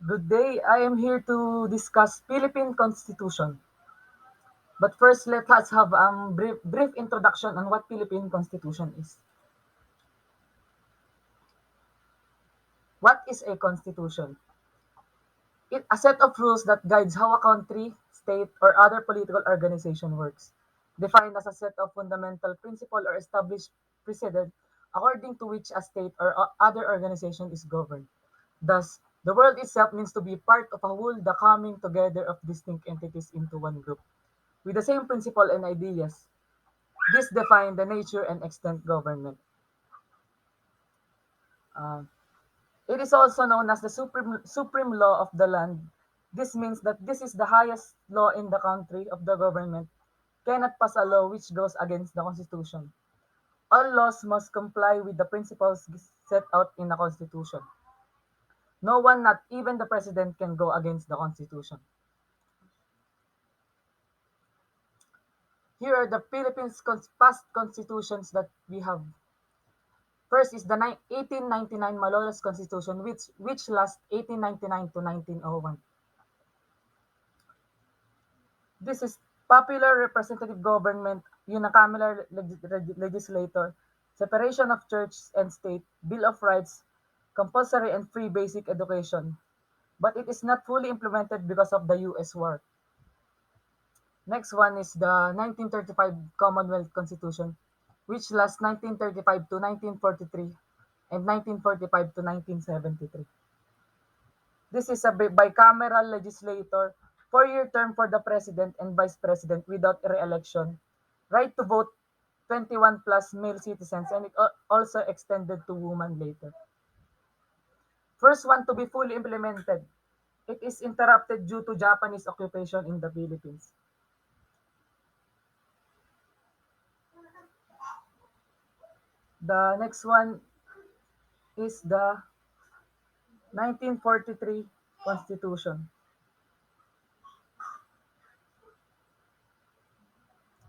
Good day. I am here to discuss Philippine Constitution. But first, let us have a brief introduction on what Philippine Constitution is. What is a constitution? It a set of rules that guides how a country, state, or other political organization works, defined as a set of fundamental principle or established precedent according to which a state or other organization is governed. Thus, the world itself means to be part of a whole, the coming together of distinct entities into one group with the same principle and ideas. This define the nature and extent government. Uh, it is also known as the supreme law of the land. This means that this is the highest law in the country of the government cannot pass a law which goes against the constitution. All laws must comply with the principles set out in the constitution. No one, not even the president, can go against the constitution. Here are the Philippines' past constitutions that we have. First is the 1899 Malolos Constitution, which lasts 1899 to 1901. This is popular representative government, unicameral legislator, separation of church and state, Bill of Rights, compulsory and free basic education. But it is not fully implemented because of the US war. Next one is the 1935 Commonwealth Constitution, which lasts 1935 to 1943 and 1945 to 1973. This is a bicameral legislator, four-year term for the president and vice president without re-election, right to vote 21 plus male citizens, and it also extended to women later. First one to be fully implemented. It is interrupted due to Japanese occupation in the Philippines. The next one is the 1943 Constitution.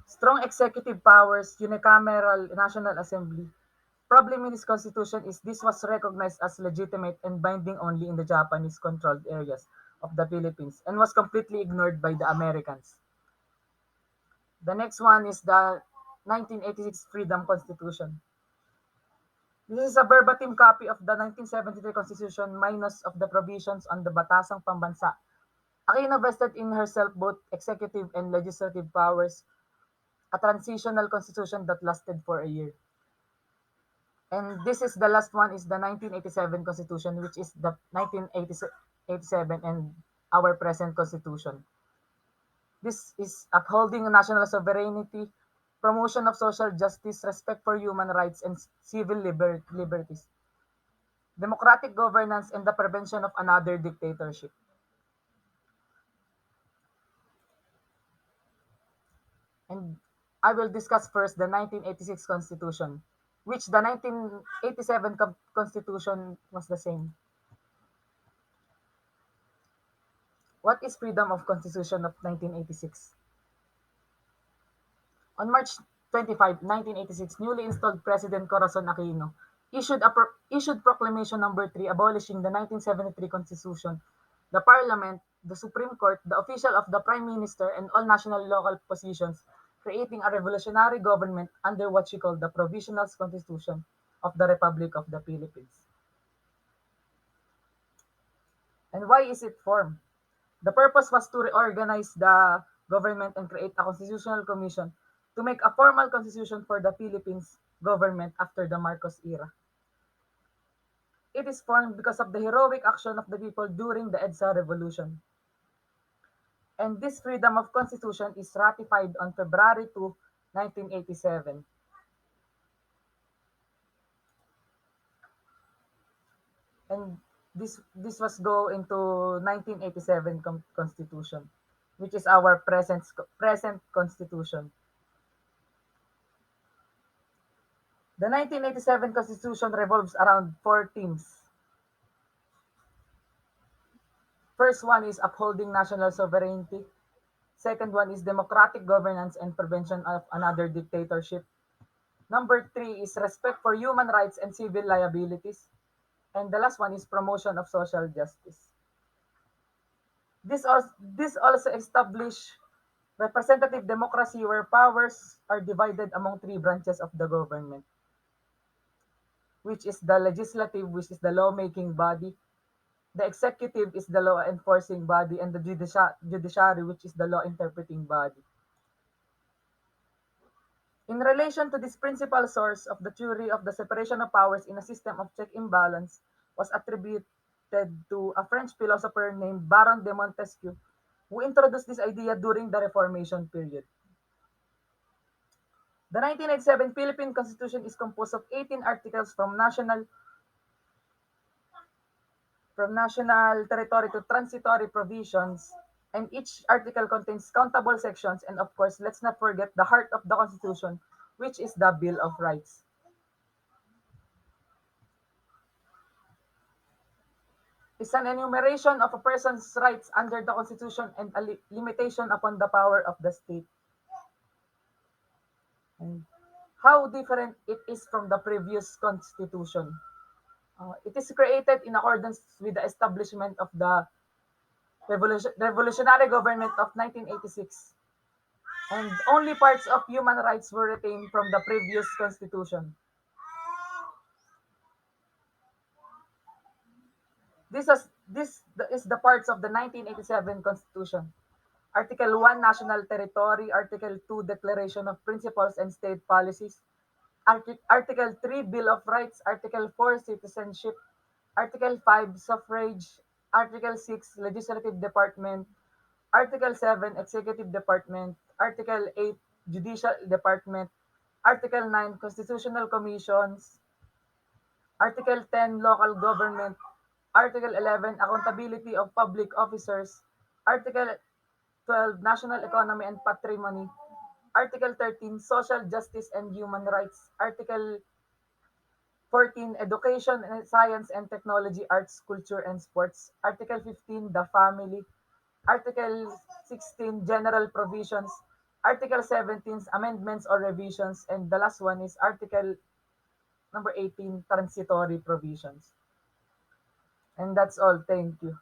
Strong executive powers, unicameral National Assembly. Problem in this constitution is this was recognized as legitimate and binding only in the Japanese-controlled areas of the Philippines and was completely ignored by the Americans. The next one is the 1986 Freedom Constitution. This is a verbatim copy of the 1973 Constitution minus of the provisions on the Batasang Pambansa. Aquino vested in herself both executive and legislative powers, a transitional constitution that lasted for a year. And this is the last one is the 1987 Constitution, which is the 1987 and our present Constitution. This is upholding national sovereignty, promotion of social justice, respect for human rights and civil liberties, democratic governance, and the prevention of another dictatorship. And I will discuss first the 1986 Constitution, which the 1987 Constitution was the same. What is freedom of Constitution of 1986? On March 25, 1986, newly installed President Corazon Aquino issued Proclamation Number 3 abolishing the 1973 Constitution, the Parliament, the Supreme Court, the official of the Prime Minister, and all national local positions, creating a revolutionary government under what she called the Provisional Constitution of the Republic of the Philippines. And why is it formed? The purpose was to reorganize the government and create a constitutional commission to make a formal constitution for the Philippines government after the Marcos era. It is formed because of the heroic action of the people during the EDSA revolution. And this freedom of constitution is ratified on February 2, 1987. And this was go into 1987 constitution, which is our present constitution. The 1987 Constitution revolves around four themes. First one is upholding national sovereignty. Second one is democratic governance and prevention of another dictatorship. Number three is respect for human rights and civil liabilities. And the last one is promotion of social justice. This also established representative democracy where powers are divided among three branches of the government, which is the legislative, which is the lawmaking body, the executive is the law enforcing body, and the judiciary, which is the law interpreting body. In relation to this principal source of the theory of the separation of powers in a system of check and balance was attributed to a French philosopher named Baron de Montesquieu, who introduced this idea during the Reformation period. The 1987 Philippine Constitution is composed of 18 articles from national territory to transitory provisions, and each article contains countable sections, and of course, let's not forget the heart of the Constitution, which is the Bill of Rights. Is an enumeration of a person's rights under the Constitution and a limitation upon the power of the state. And how different it is from the previous Constitution. It is created in accordance with the establishment of the Revolutionary Government of 1986, and only parts of human rights were retained from the previous Constitution. This is the parts of the 1987 Constitution. Article 1, National Territory. Article 2, Declaration of Principles and State Policies. Article 3, Bill of Rights. Article 4, Citizenship. Article 5, Suffrage. Article 6, Legislative Department. Article 7, Executive Department. Article 8, Judicial Department. Article 9, Constitutional Commissions. Article 10, Local Government. Article 11, Accountability of Public Officers. Article 12, National Economy and Patrimony. Article 13, Social Justice and Human Rights. Article 14, Education and Science and Technology, Arts, Culture, and Sports. Article 15, The Family. Article 16, General Provisions. Article 17, Amendments or Revisions. And the last one is Article number 18, Transitory Provisions. And that's all. Thank you.